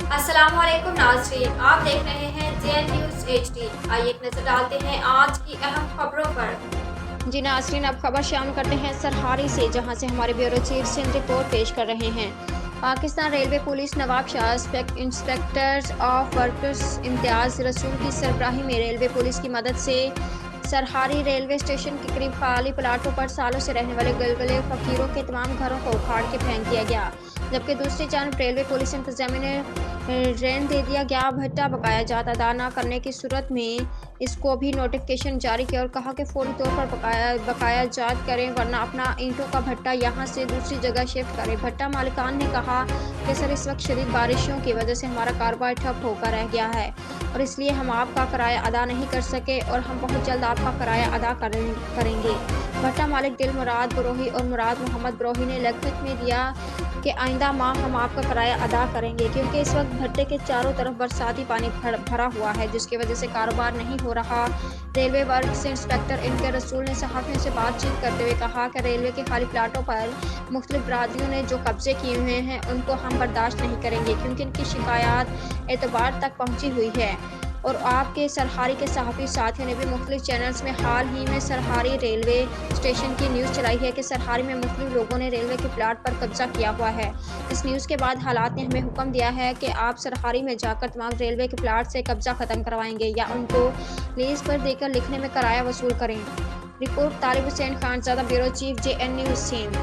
अस्सलामुअलैकुम नाज़रीन, आप देख रहे हैं जेएन न्यूज़ HD। आइए एक नजर डालते हैं आज की अहम खबरों पर। जी नाज़रीन, अब खबर शामिल करते हैं सरहारी से, जहां से हमारे ब्यूरो चीफ सिंध रिपोर्ट पेश कर रहे हैं। Pakistan railway police Nawab Shah inspectors of workers Imtiaz Rasool की सरबराही में रेलवे पुलिस की मदद से सरहारी रेलवे स्टेशन के करीब खाली प्लाटों पर सालों से रहने वाले गलगले फकीरों के तमाम घरों को उखाड़ के फेंक दिया गया, जबकि दूसरी जानब रेलवे पुलिस इंतजामिया ने ऋण दे दिया गया। भट्टा बकाया जात अदा न करने की सूरत में इसको भी नोटिफिकेशन जारी किया और कहा कि फौरी तौर पर बकाया जात करें, वरना अपना ईंटों का भट्टा यहां से दूसरी जगह शिफ्ट करें। भट्टा मालिकान ने कहा कि सर, इस वक्त शदीद बारिशों की वजह से हमारा कारोबार ठप होकर रह गया है और इसलिए हम आपका किराया अदा नहीं कर सके और हम बहुत जल्द आपका किराया अदा करेंगे। भट्टा मालिक दिल मुराद बरोही और मुराद मोहम्मद बरोही ने लिखत में दिया कि आइंदा माह हम आपका किराया अदा करेंगे, क्योंकि इस वक्त भट्टे के चारों तरफ बरसाती पानी भरा हुआ है, जिसकी वजह से कारोबार नहीं हो रहा। रेलवे वर्क्स इंस्पेक्टर इनके रसूल ने सहाफ़ियों से बातचीत करते हुए कहा कि रेलवे के खाली प्लाटों पर मुख्तलिफ बरादरियों ने जो कब्जे किए हुए हैं उनको हम बर्दाश्त नहीं करेंगे, क्योंकि इनकी शिकायत एतबार तक पहुँची हुई है। और आपके सरहारी के सहाफ़ी साथियों ने भी मुख्तलिफ चैनल्स में हाल ही में सरहारी रेलवे स्टेशन की न्यूज़ चलाई है कि सरहारी में मुख्तलिफ लोगों ने रेलवे के प्लाट पर कब्जा किया हुआ है। इस न्यूज़ के बाद हालात ने हमें हुक्म दिया है कि आप सरहारी में जाकर तमाम रेलवे के प्लाट से कब्जा ख़त्म करवाएंगे या उनको लीज पर देकर लिखने में किराया वसूल करें। Report Talib Hussain Khanzada, bureau chief, JN news Sindh.